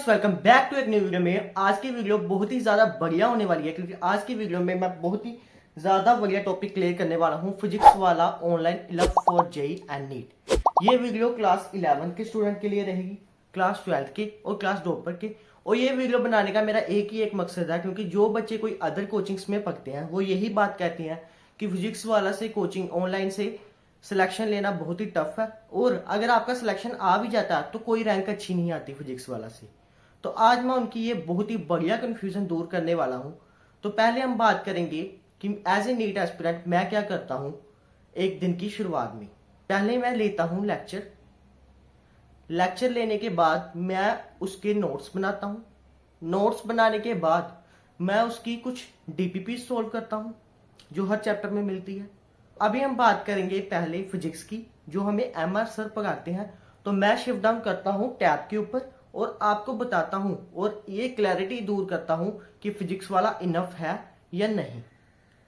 Guys, welcome back to एक new video में। आज की वीडियो बहुत ही ज्यादा बढ़िया होने वाली है क्योंकि आज की वीडियो में मैं बहुत ही ज्यादा बढ़िया टॉपिक क्लियर करने वाला हूं, फिजिक्स वाला online 11 for JEE and NEET. ये वीडियो क्लास 11 के स्टूडेंट के लिए रहेगी, क्लास 12 के और क्लास टॉपर के। और ये वीडियो बनाने का मेरा एक ही एक मकसद है क्योंकि जो बच्चे कोई अदर कोचिंग्स में पढ़ते हैं वो यही बात कहते हैं कि फिजिक्स वाला से कोचिंग ऑनलाइन से सिलेक्शन लेना बहुत ही टफ है, और अगर आपका सिलेक्शन आ भी जाता है तो कोई रैंक अच्छी नहीं आती फिजिक्स वाला से। तो आज मैं उनकी ये बहुत ही बढ़िया कंफ्यूजन दूर करने वाला हूं। तो पहले हम बात करेंगे कि एज ए नीट एस्पिरेंट मैं क्या करता हूं एक दिन की शुरुआत में। पहले मैं लेता हूं लेक्चर लेने के बाद मैं उसके नोट्स बनाता हूं। नोट्स बनाने के बाद मैं उसकी कुछ डीपीपी सोल्व करता हूं जो हर चैप्टर में मिलती है। अभी हम बात करेंगे पहले फिजिक्स की जो हमें एमआर सर पढ़ाते हैं। तो मैं शिफ्ट डाउन करता हूं टैब के ऊपर और आपको बताता हूं और ये क्लैरिटी दूर करता हूं कि फिजिक्स वाला इनफ है या नहीं।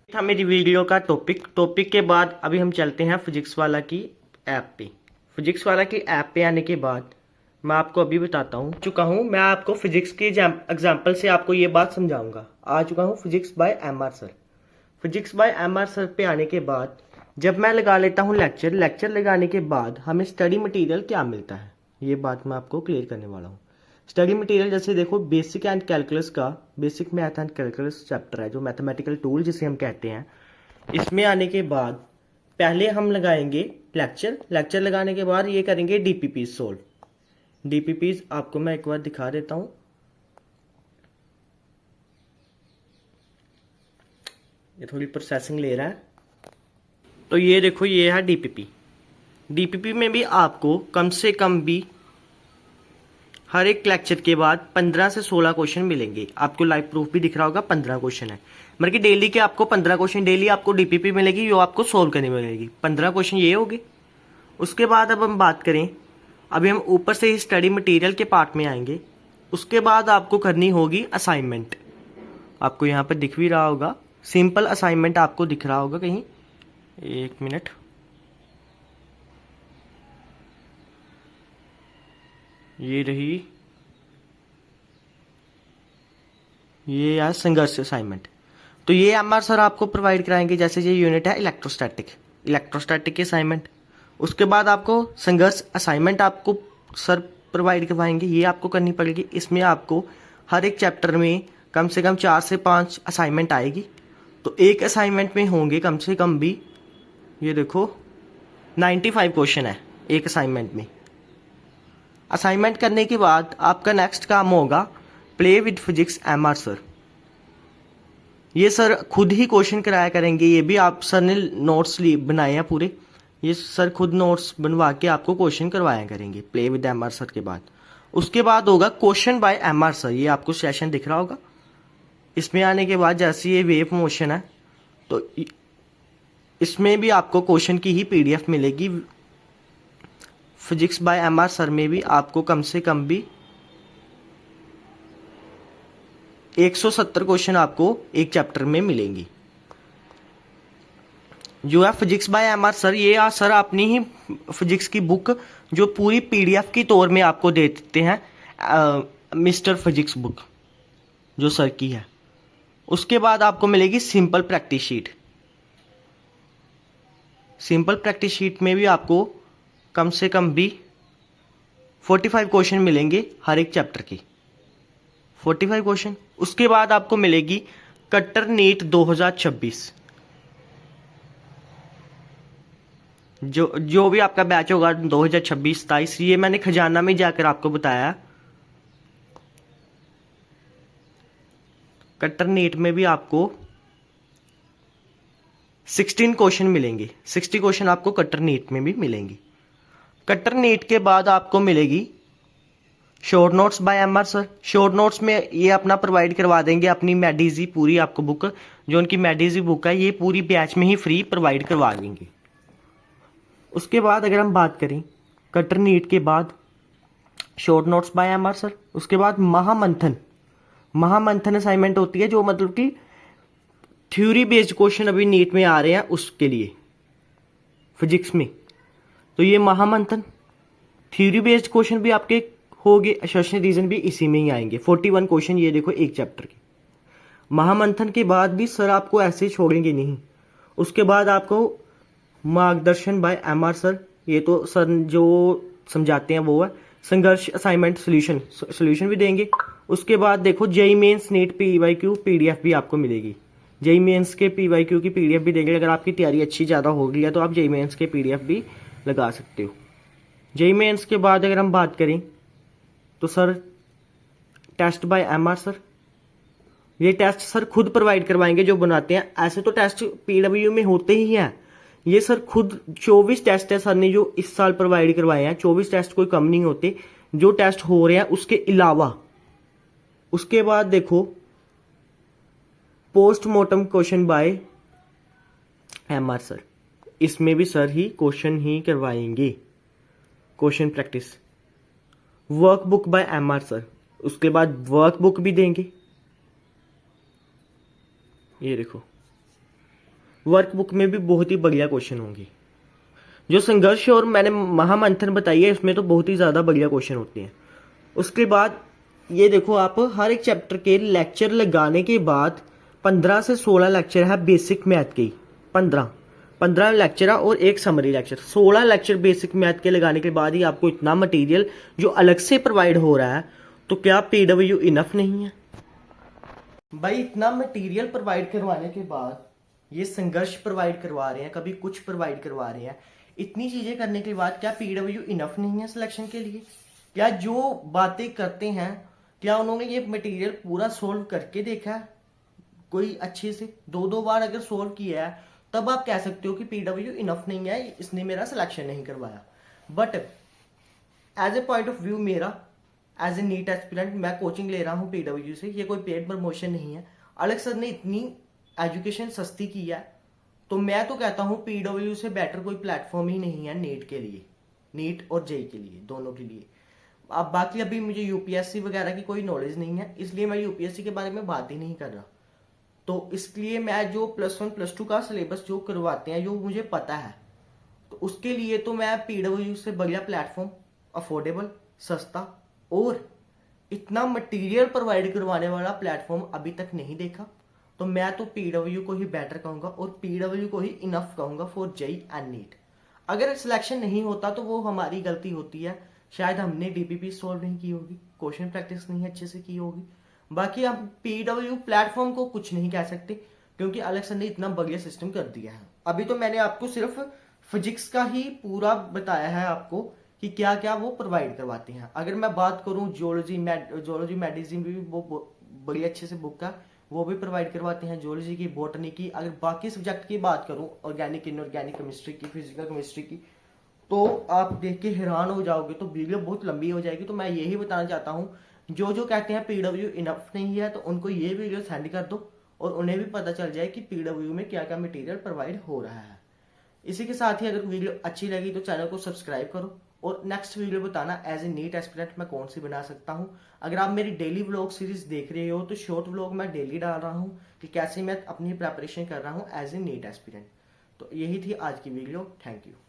था मेरी वीडियो का टॉपिक के बाद अभी हम चलते हैं फिजिक्स वाला की ऐप पे। फिजिक्स वाला की ऐप पे आने के बाद मैं आपको अभी बताता हूं मैं आपको फिजिक्स के एग्जाम्पल से आपको ये बात समझाऊंगा। आ चुका हूं physics bye MR sir. Physics bye MR sir पे आने के बाद जब मैं लगा लेता हूं लेक्चर लगाने के बाद हमें स्टडी मटेरियल क्या मिलता है ये बात मैं आपको क्लियर करने वाला हूं। स्टडी मटेरियल जैसे देखो बेसिक एंड कैलकुलस का basic math and calculus chapter है जो मैथमेटिकल टूल जिसे हम कहते हैं। इसमें आने के बाद पहले हम लगाएंगे लेक्चर लगाने के बाद ये करेंगे डीपीपी सोल्व। डीपीपी आपको मैं एक बार दिखा देता हूं। ये थोड़ी प्रोसेसिंग ले रहा है। तो ये देखो ये है डीपीपी में भी आपको कम से कम भी हर एक लेक्चर के बाद 15 से 16 क्वेश्चन मिलेंगे। आपको लाइव प्रूफ भी दिख रहा होगा 15 क्वेश्चन है, मतलब कि डेली के आपको 15 क्वेश्चन डेली आपको डीपीपी मिलेगी जो आपको सोल्व करनी मिलेगी। 15 क्वेश्चन ये होंगे। उसके बाद अब हम बात करें, अभी हम ऊपर से ही स्टडी मटेरियल के पार्ट में आएंगे। उसके बाद आपको करनी होगी असाइनमेंट। आपको यहाँ पर दिख भी रहा होगा सिंपल असाइनमेंट आपको दिख रहा होगा कहीं, एक मिनट। ये रही, ये है संघर्ष असाइनमेंट। तो ये एमआर सर आपको प्रोवाइड कराएंगे। जैसे ये यूनिट है इलेक्ट्रोस्टैटिक की असाइनमेंट। उसके बाद आपको संघर्ष असाइनमेंट आपको सर प्रोवाइड करवाएंगे, ये आपको करनी पड़ेगी। इसमें आपको हर एक चैप्टर में कम से कम 4 से 5 असाइनमेंट आएगी। तो एक असाइनमेंट में होंगे कम से कम भी, ये देखो 95 क्वेश्चन है एक असाइनमेंट में। असाइनमेंट करने के बाद आपका नेक्स्ट काम होगा play with physics MR sir. ये सर खुद ही क्वेश्चन कराया करेंगे। ये भी आप सर ने नोट्स बनाए हैं पूरे, ये सर खुद नोट्स बनवा के आपको क्वेश्चन करवाया करेंगे प्ले विद एमआर सर के बाद। उसके बाद होगा क्वेश्चन बाय एमआर सर। ये आपको सेशन दिख रहा होगा। इसमें आने के बाद जैसे ये वेव मोशन है तो इसमें भी आपको क्वेश्चन की ही पीडीएफ मिलेगी। फिजिक्स बाय एमआर सर में भी आपको कम से कम भी 170 क्वेश्चन आपको एक चैप्टर में मिलेंगी। जो है फिजिक्स बाय एमआर सर, ये सर अपनी ही फिजिक्स की बुक जो पूरी पीडीएफ की तौर में आपको दे देते हैं, मिस्टर फिजिक्स बुक जो सर की है। उसके बाद आपको मिलेगी simple practice sheet. Simple practice sheet में भी आपको कम से कम भी 45 क्वेश्चन मिलेंगे हर एक चैप्टर की, 45 क्वेश्चन। उसके बाद आपको मिलेगी कट्टर नीट 2026। जो भी आपका बैच होगा 2026-27, ये मैंने खजाना में जाकर आपको बताया। कट्टर नीट में भी आपको 16 क्वेश्चन मिलेंगे। 60 क्वेश्चन आपको कट्टर नीट में भी मिलेंगी। कट्टर नीट के बाद आपको मिलेगी short notes by MR sir. Short notes में ये अपना प्रोवाइड करवा देंगे अपनी मेडिजी पूरी आपको बुक, जो उनकी मेडिजी बुक है ये पूरी बैच में ही फ्री प्रोवाइड करवा देंगे। उसके बाद अगर हम बात करें कट्टर नीट के बाद short notes by MR sir, उसके बाद महामंथन असाइनमेंट होती है जो मतलब कि थ्योरी बेस्ड क्वेश्चन अभी नीट में आ रहे हैं उसके लिए फिजिक्स में। तो ये महामंथन थ्योरी बेस्ड क्वेश्चन भी आपके होंगे, असर्शन रीजन भी इसी में ही आएंगे। 41 क्वेश्चन ये देखो एक चैप्टर के। महामंथन के बाद भी सर आपको ऐसे छोड़ेंगे नहीं। उसके बाद आपको मार्गदर्शन बाय MR सर, ये तो सर जो समझाते हैं वो है। संघर्ष असाइनमेंट सोल्यूशन भी देंगे। उसके बाद देखो JEE mains NEET PYQ PDF भी आपको मिलेगी। जेईई मेंस के PYQ की PDF भी देंगे। अगर आपकी तैयारी अच्छी ज़्यादा हो गई है तो आप जेईई मेंस के PDF भी लगा सकते हो। जेईई मेंस के बाद अगर हम बात करें तो sir test by MR sir, ये टेस्ट सर खुद प्रोवाइड करवाएंगे जो बनाते हैं। ऐसे तो टेस्ट PW में होते ही हैं, ये सर खुद 24 टेस्ट है सर ने जो इस साल प्रोवाइड करवाए हैं। 24 टेस्ट कोई कम नहीं होते जो टेस्ट हो रहे हैं उसके अलावा। उसके बाद देखो postmortem question by MR sir, इसमें भी सर ही क्वेश्चन ही करवाएंगे, question practice. Workbook by MR sir, उसके बाद वर्कबुक भी देंगे। ये देखो वर्कबुक में भी बहुत ही बढ़िया क्वेश्चन होंगे। जो संघर्ष और मैंने महामंथन बताई है इसमें तो बहुत ही ज़्यादा बढ़िया क्वेश्चन होते हैं। उसके बाद ये देखो आप हर एक चैप्टर के लेक्चर लगाने के बाद 15 से 16 लेक्चर है बेसिक मैथ के। 15 लेक्चर है और एक summary lecture. 16 lecture basic math के लगाने के बाद ही आपको इतना मटेरियल जो अलग से प्रोवाइड हो रहा है, तो क्या PW इनफ नहीं है भाई? इतना मटेरियल प्रोवाइड करवाने के बाद ये संघर्ष प्रोवाइड करवा रहे हैं, कभी कुछ प्रोवाइड करवा रहे हैं। इतनी चीजें करने के बाद क्या PW इनफ नहीं है सिलेक्शन के लिए? क्या जो बातें करते हैं क्या उन्होंने ये मटेरियल पूरा सोल्व करके देखा है कोई अच्छे से? 2-2 बार अगर सोल्व किया है तब आप कह सकते हो कि PW इनफ नहीं है, इसने मेरा सिलेक्शन नहीं करवाया। But as a point of view मेरा एज ए नीट एस्पिरेंट, मैं कोचिंग ले रहा हूँ PW से, ये कोई पेड प्रमोशन नहीं है। अलग सर ने इतनी एजुकेशन सस्ती की है तो मैं तो कहता हूँ PW से बेटर कोई प्लेटफॉर्म ही नहीं है नीट के लिए, नीट और जेई के लिए, दोनों के लिए। अब बाकी अभी मुझे UPSC वगैरह की कोई नॉलेज नहीं है, इसलिए मैं UPSC के बारे में बात ही नहीं कर रहा। तो इसलिए मैं जो +1 +2 का सिलेबस जो करवाते हैं, जो मुझे पता है, तो उसके लिए तो मैं PW से बढ़िया प्लेटफॉर्म, अफोर्डेबल, सस्ता और इतना मटेरियल प्रोवाइड करवाने वाला प्लेटफॉर्म अभी तक नहीं देखा। तो मैं तो PW को ही बेटर कहूंगा और PW को ही इनफ कहूंगा फॉर जेईई एंड नीट। अगर सिलेक्शन नहीं होता तो वो हमारी गलती होती है, शायद हमने DPP सॉल्व नहीं की होगी, क्वेश्चन प्रैक्टिस नहीं अच्छे से की होगी। बाकी हम PW प्लेटफॉर्म को कुछ नहीं कह सकते क्योंकि अलग सर ने इतना बढ़िया सिस्टम कर दिया है। अभी तो मैंने आपको सिर्फ फिजिक्स का ही पूरा बताया है आपको कि क्या क्या वो प्रोवाइड करवाते हैं। अगर मैं बात करूं जियोलॉजी मेडिसिन भी वो बड़ी अच्छे से बुक का वो भी प्रोवाइड करवाते हैं, जियोलॉजी की, बॉटनी की। अगर बाकी सब्जेक्ट की बात करूं, ऑर्गेनिक, इनऑर्गेनिक, केमिस्ट्री की, फिजिकल केमिस्ट्री की, तो आप देख के हैरान हो जाओगे। तो वीडियो बहुत लंबी हो जाएगी। तो मैं यही बताना चाहता हूँ, जो जो कहते हैं PW इनफ नहीं है तो उनको ये वीडियो सेंड कर दो और उन्हें भी पता चल जाए कि PW में क्या क्या मटेरियल प्रोवाइड हो रहा है। इसी के साथ ही अगर वीडियो अच्छी लगी तो चैनल को सब्सक्राइब करो और नेक्स्ट वीडियो बताना एज ए नीट एस्पिरेंट मैं कौन सी बना सकता हूँ। अगर आप मेरी डेली व्लॉग सीरीज देख रहे हो तो शॉर्ट व्लॉग मैं डेली डाल रहा हूँ कि कैसे मैं अपनी प्रेपरेशन कर रहा हूँ एज ए नीट एस्पिरेंट। तो यही थी आज की वीडियो। Thank you.